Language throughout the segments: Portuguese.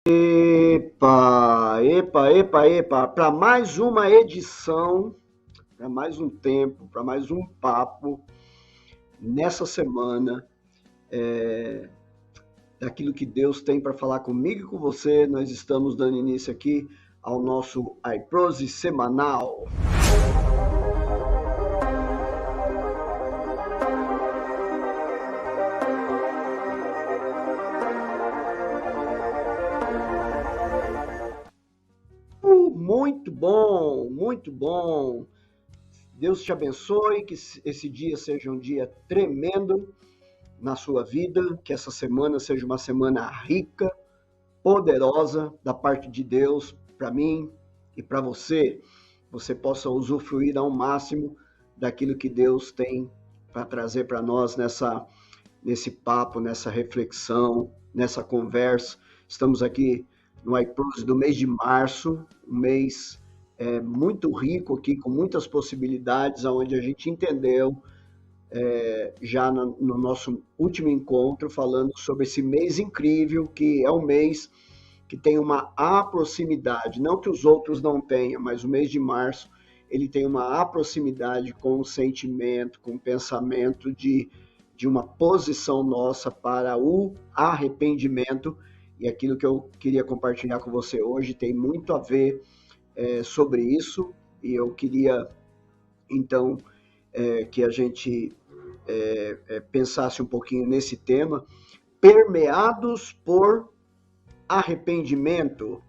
Epa, epa, epa, epa, para mais uma edição, para mais um tempo, para mais um papo nessa semana, daquilo que Deus tem para falar comigo e com você. Nós estamos dando início aqui ao nosso iProse semanal. Muito bom, muito bom. Deus te abençoe, que esse dia seja um dia tremendo na sua vida, que essa semana seja uma semana rica, poderosa da parte de Deus para mim e para você. Você possa usufruir ao máximo daquilo que Deus tem para trazer para nós nesse papo, nessa reflexão, nessa conversa. Estamos aqui no iProse do mês de março, um mês muito rico aqui, com muitas possibilidades, onde a gente entendeu já no nosso último encontro, falando sobre esse mês incrível, que é um mês que tem uma aproximidade, não que os outros não tenham, mas o mês de março, ele tem uma aproximidade com o sentimento, com o pensamento de uma posição nossa para o arrependimento, e aquilo que eu queria compartilhar com você hoje tem muito a ver sobre isso, e eu queria, então, que a gente pensasse um pouquinho nesse tema, permeados por arrependimento,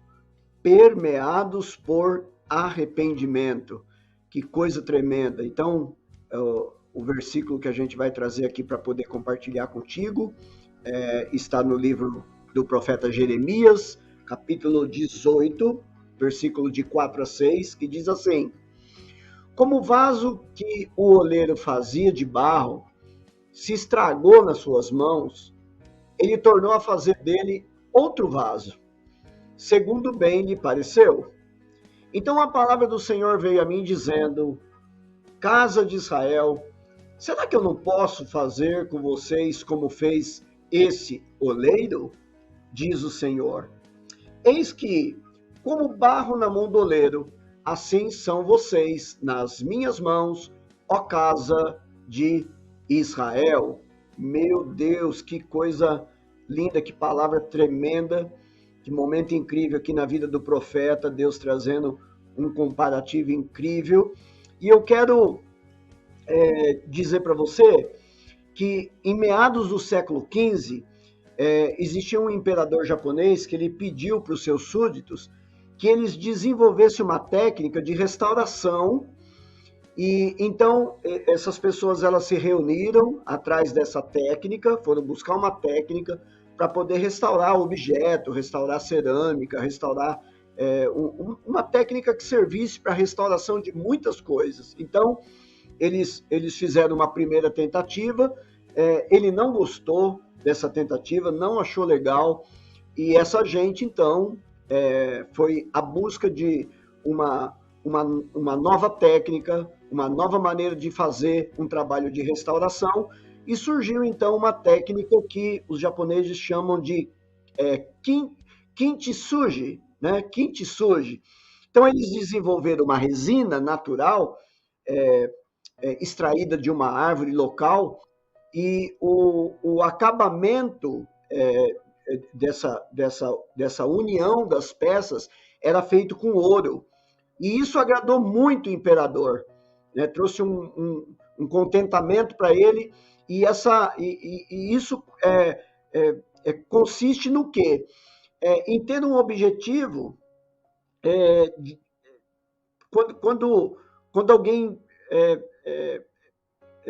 permeados por arrependimento. Que coisa tremenda. Então, o versículo que a gente vai trazer aqui para poder compartilhar contigo está no livro do profeta Jeremias, capítulo 18, versículo de 4 a 6, que diz assim: como o vaso que o oleiro fazia de barro se estragou nas suas mãos, ele tornou a fazer dele outro vaso, segundo bem lhe pareceu. Então a palavra do Senhor veio a mim dizendo: casa de Israel, será que eu não posso fazer com vocês como fez esse oleiro? Diz o Senhor. Eis que, como barro na mão do oleiro, assim são vocês nas minhas mãos, ó casa de Israel. Meu Deus, que coisa linda, que palavra tremenda, que momento incrível aqui na vida do profeta, Deus trazendo um comparativo incrível. E eu quero dizer para você que em meados do século XV, existia um imperador japonês que ele pediu para os seus súditos que eles desenvolvessem uma técnica de restauração. E então essas pessoas elas se reuniram atrás dessa técnica, foram buscar uma técnica para poder restaurar o objeto, restaurar cerâmica, restaurar uma técnica que servisse para a restauração de muitas coisas. Então eles fizeram uma primeira tentativa, ele não gostou dessa tentativa, não achou legal, e essa gente então foi à busca de uma nova técnica, uma nova maneira de fazer um trabalho de restauração, e surgiu então uma técnica que os japoneses chamam de kintsugi, né? Kintsugi. Então eles desenvolveram uma resina natural extraída de uma árvore local, e o acabamento dessa união das peças era feito com ouro. E isso agradou muito o imperador, né? Trouxe um contentamento para ele, e isso consiste no quê? Em ter um objetivo, quando alguém...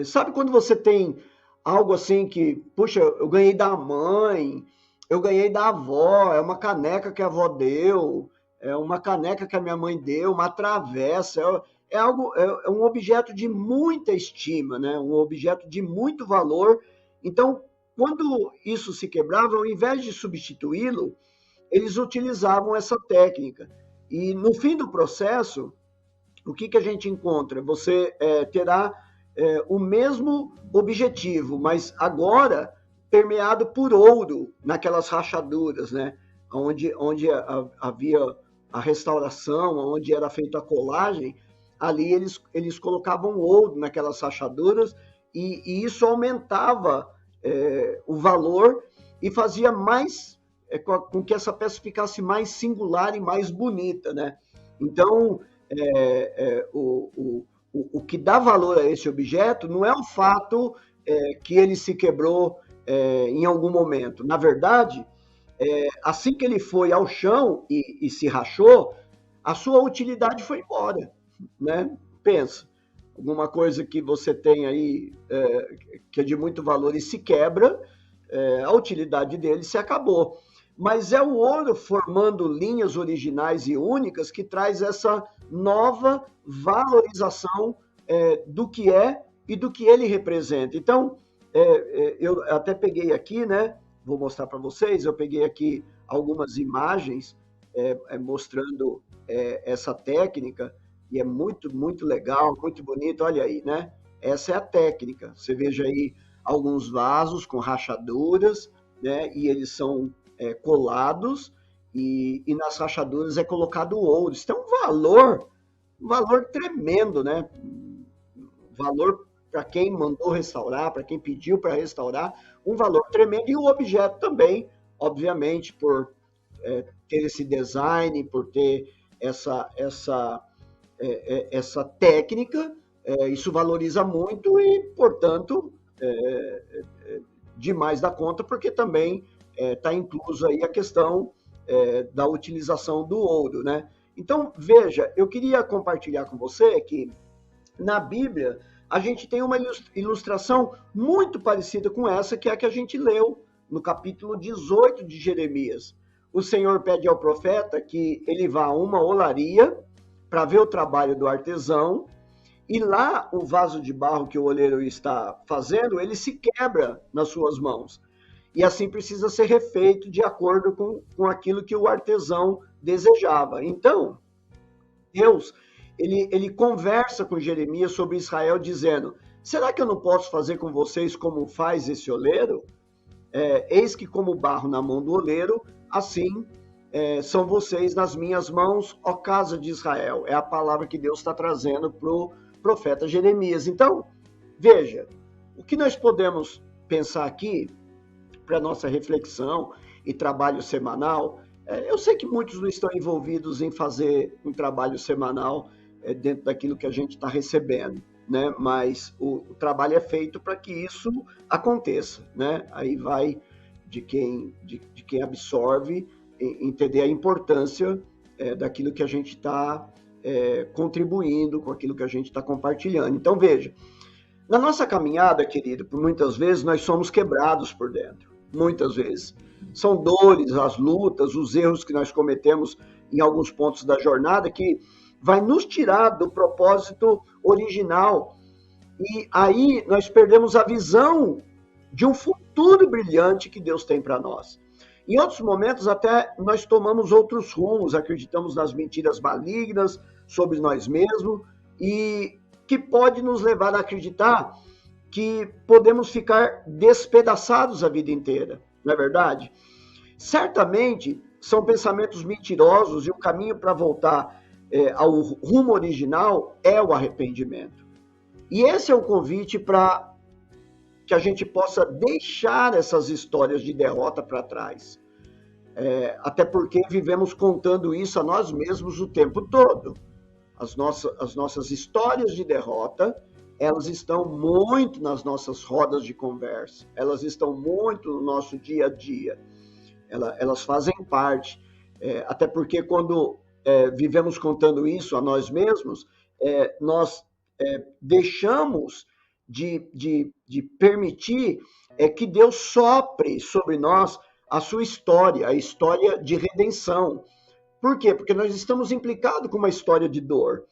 sabe quando você tem algo assim que, puxa, eu ganhei da mãe, eu ganhei da avó, é uma caneca que a avó deu, é uma caneca que a minha mãe deu, uma travessa, é um objeto de muita estima, né? Um objeto de muito valor. Então, quando isso se quebrava, ao invés de substituí-lo, eles utilizavam essa técnica. E no fim do processo, o que a gente encontra? Você terá o mesmo objetivo, mas agora permeado por ouro naquelas rachaduras, né? onde havia a restauração, onde era feita a colagem, ali eles colocavam ouro naquelas rachaduras e isso aumentava o valor e fazia mais com que essa peça ficasse mais singular e mais bonita, né? Então, o que dá valor a esse objeto não é o fato que ele se quebrou em algum momento. Na verdade, assim que ele foi ao chão e se rachou, a sua utilidade foi embora, né? Pensa, alguma coisa que você tem aí que é de muito valor e se quebra, a utilidade dele se acabou. Mas é o ouro formando linhas originais e únicas que traz essa nova valorização do que é e do que ele representa. Então, eu até peguei aqui, né? Vou mostrar para vocês, eu peguei aqui algumas imagens mostrando essa técnica, e é muito, muito legal, muito bonito, olha aí, né? Essa é a técnica. Você veja aí alguns vasos com rachaduras, né? E eles são colados, e nas rachaduras é colocado ouro. Isso tem um valor tremendo, né? Valor para quem mandou restaurar, para quem pediu para restaurar, um valor tremendo, e o objeto também, obviamente, por ter esse design, por ter essa técnica, isso valoriza muito e, portanto, demais da conta, porque também está incluso aí a questão da utilização do ouro, né? Então, veja, eu queria compartilhar com você que na Bíblia a gente tem uma ilustração muito parecida com essa, que é a que a gente leu no capítulo 18 de Jeremias. O Senhor pede ao profeta que ele vá a uma olaria para ver o trabalho do artesão, e lá o vaso de barro que o oleiro está fazendo, ele se quebra nas suas mãos. E assim precisa ser refeito de acordo com aquilo que o artesão desejava. Então, Deus, ele conversa com Jeremias sobre Israel, dizendo: será que eu não posso fazer com vocês como faz esse oleiro? Eis que como barro na mão do oleiro, assim são vocês nas minhas mãos, ó casa de Israel. É a palavra que Deus está trazendo para o profeta Jeremias. Então, veja, o que nós podemos pensar aqui para nossa reflexão e trabalho semanal. Eu sei que muitos não estão envolvidos em fazer um trabalho semanal dentro daquilo que a gente está recebendo, né? Mas o trabalho é feito para que isso aconteça, né? Aí vai de quem absorve entender a importância daquilo que a gente está contribuindo, com aquilo que a gente está compartilhando. Então, veja, na nossa caminhada, querido, por muitas vezes nós somos quebrados por dentro. Muitas vezes. São dores, as lutas, os erros que nós cometemos em alguns pontos da jornada que vai nos tirar do propósito original. E aí nós perdemos a visão de um futuro brilhante que Deus tem para nós. Em outros momentos até nós tomamos outros rumos, acreditamos nas mentiras malignas sobre nós mesmos e que pode nos levar a acreditar que podemos ficar despedaçados a vida inteira, não é verdade? Certamente são pensamentos mentirosos e o caminho para voltar ao rumo original é o arrependimento. E esse é o convite para que a gente possa deixar essas histórias de derrota para trás. Até porque vivemos contando isso a nós mesmos o tempo todo. As nossas histórias de derrota, elas estão muito nas nossas rodas de conversa, elas estão muito no nosso dia a dia, elas fazem parte, até porque quando vivemos contando isso a nós mesmos, nós deixamos de permitir que Deus sopre sobre nós a sua história, a história de redenção. Por quê? Porque nós estamos implicados com uma história de dor.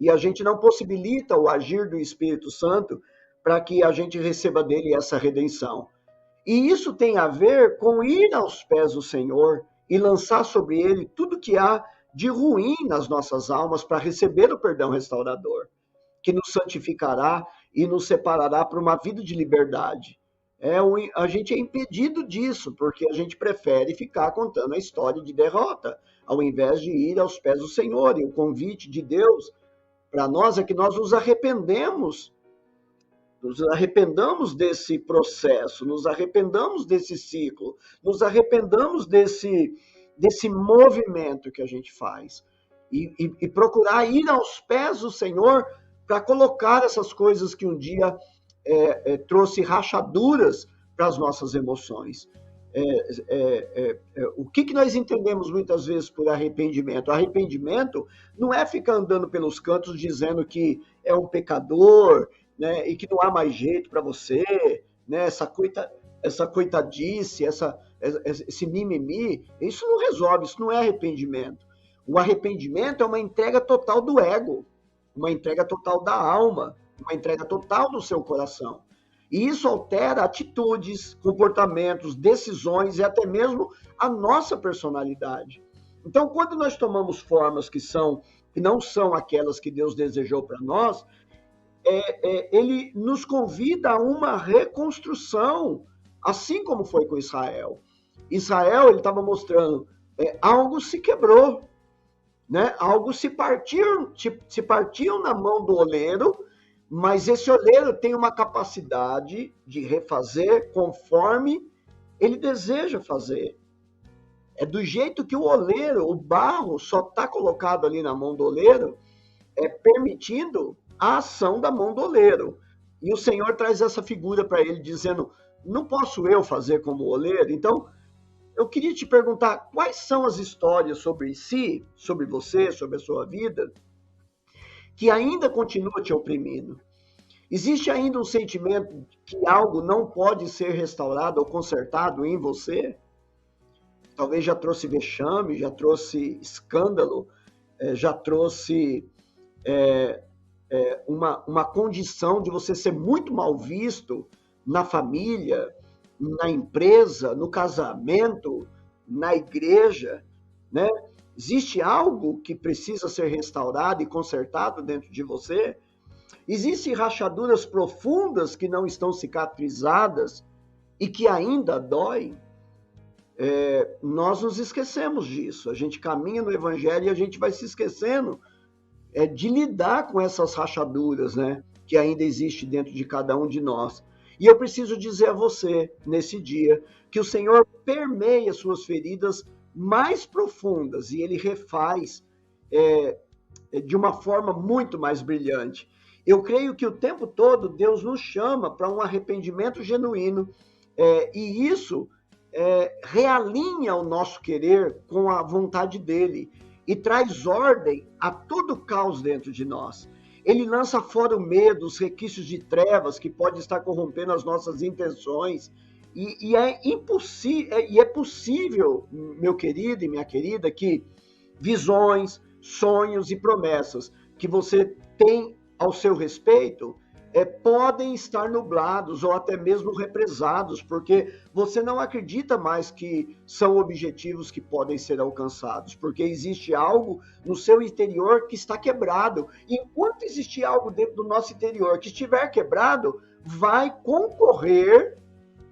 E a gente não possibilita o agir do Espírito Santo para que a gente receba dele essa redenção. E isso tem a ver com ir aos pés do Senhor e lançar sobre ele tudo que há de ruim nas nossas almas para receber o perdão restaurador, que nos santificará e nos separará para uma vida de liberdade. A gente é impedido disso, porque a gente prefere ficar contando a história de derrota, ao invés de ir aos pés do Senhor. E o convite de Deus para nós é que nós nos arrependamos desse processo, nos arrependamos desse ciclo, nos arrependamos desse movimento que a gente faz. E procurar ir aos pés do Senhor para colocar essas coisas que um dia trouxe rachaduras para as nossas emoções. O que nós entendemos muitas vezes por arrependimento? Arrependimento não é ficar andando pelos cantos dizendo que é um pecador, né, e que não há mais jeito para você, né, essa coitadice, esse mimimi, isso não resolve, isso não é arrependimento. O arrependimento é uma entrega total do ego, uma entrega total da alma, uma entrega total do seu coração. E isso altera atitudes, comportamentos, decisões e até mesmo a nossa personalidade. Então, quando nós tomamos formas que não são aquelas que Deus desejou para nós, ele nos convida a uma reconstrução, assim como foi com Israel. Israel, ele estava mostrando, algo se quebrou, né? Algo se partiu na mão do oleiro, mas esse oleiro tem uma capacidade de refazer conforme ele deseja fazer. É do jeito que o oleiro, o barro, só está colocado ali na mão do oleiro, permitindo a ação da mão do oleiro. E o Senhor traz essa figura para ele, dizendo, não posso eu fazer como o oleiro? Então, eu queria te perguntar, quais são as histórias sobre si, sobre você, sobre a sua vida, que ainda continua te oprimindo? Existe ainda um sentimento que algo não pode ser restaurado ou consertado em você? Talvez já trouxe vexame, já trouxe escândalo, já trouxe uma condição de você ser muito mal visto na família, na empresa, no casamento, na igreja, né? Existe algo que precisa ser restaurado e consertado dentro de você? Existem rachaduras profundas que não estão cicatrizadas e que ainda doem? Nós nos esquecemos disso. A gente caminha no Evangelho e a gente vai se esquecendo de lidar com essas rachaduras, né, que ainda existe dentro de cada um de nós. E eu preciso dizer a você, nesse dia, que o Senhor permeia suas feridas mais profundas e Ele refaz de uma forma muito mais brilhante. Eu creio que o tempo todo Deus nos chama para um arrependimento genuíno, e isso realinha o nosso querer com a vontade dele e traz ordem a todo o caos dentro de nós. Ele lança fora o medo, os requisitos de trevas que podem estar corrompendo as nossas intenções. E é possível, meu querido e minha querida, que visões, sonhos e promessas que você tem ao seu respeito podem estar nublados ou até mesmo represados, porque você não acredita mais que são objetivos que podem ser alcançados, porque existe algo no seu interior que está quebrado. E enquanto existir algo dentro do nosso interior que estiver quebrado, vai concorrer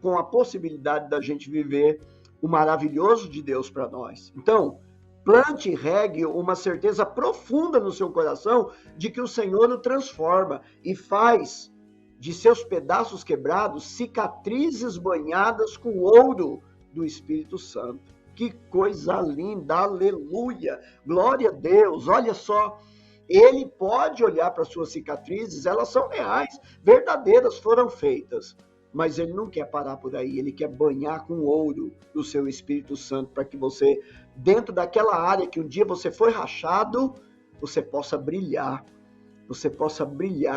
com a possibilidade da gente viver o maravilhoso de Deus para nós. Então, plante e regue uma certeza profunda no seu coração de que o Senhor o transforma e faz de seus pedaços quebrados cicatrizes banhadas com ouro do Espírito Santo. Que coisa linda, aleluia, glória a Deus. Olha só, Ele pode olhar para suas cicatrizes, elas são reais, verdadeiras, foram feitas. Mas Ele não quer parar por aí, Ele quer banhar com ouro do seu Espírito Santo para que você, dentro daquela área que um dia você foi rachado, você possa brilhar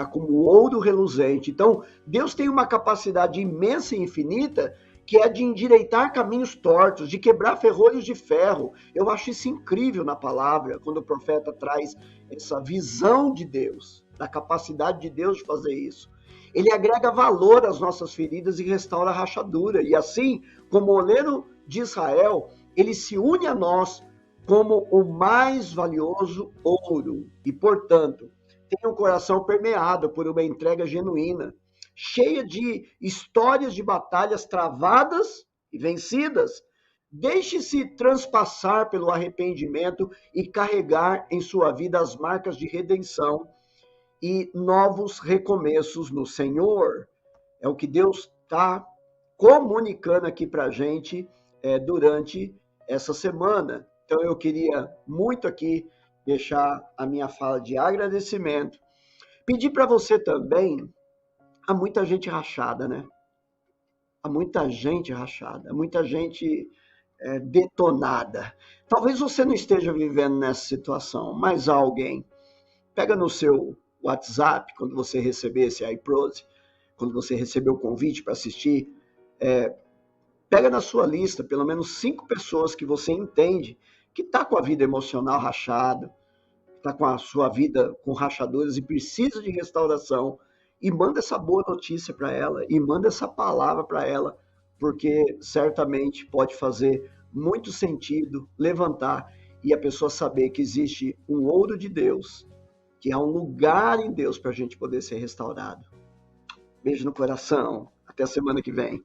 como ouro reluzente. Então, Deus tem uma capacidade imensa e infinita que é de endireitar caminhos tortos, de quebrar ferrolhos de ferro. Eu acho isso incrível na palavra, quando o profeta traz essa visão de Deus, da capacidade de Deus de fazer isso. Ele agrega valor às nossas feridas e restaura a rachadura. E assim, como o oleiro de Israel, ele se une a nós como o mais valioso ouro. E, portanto, tenha um coração permeado por uma entrega genuína, cheia de histórias de batalhas travadas e vencidas. Deixe-se transpassar pelo arrependimento e carregar em sua vida as marcas de redenção e novos recomeços no Senhor. É o que Deus está comunicando aqui para a gente durante essa semana. Então, eu queria muito aqui deixar a minha fala de agradecimento. Pedir para você também, há muita gente rachada, né? Há muita gente rachada, há muita gente detonada. Talvez você não esteja vivendo nessa situação, mas há alguém. Pega no seu WhatsApp, quando você receber esse iProse, quando você receber o convite para assistir, pega na sua lista pelo menos 5 pessoas que você entende que está com a vida emocional rachada, está com a sua vida com rachaduras e precisa de restauração, e manda essa boa notícia para ela, e manda essa palavra para ela, porque certamente pode fazer muito sentido levantar e a pessoa saber que existe um ouro de Deus, que há um lugar em Deus para a gente poder ser restaurado. Beijo no coração. Até a semana que vem.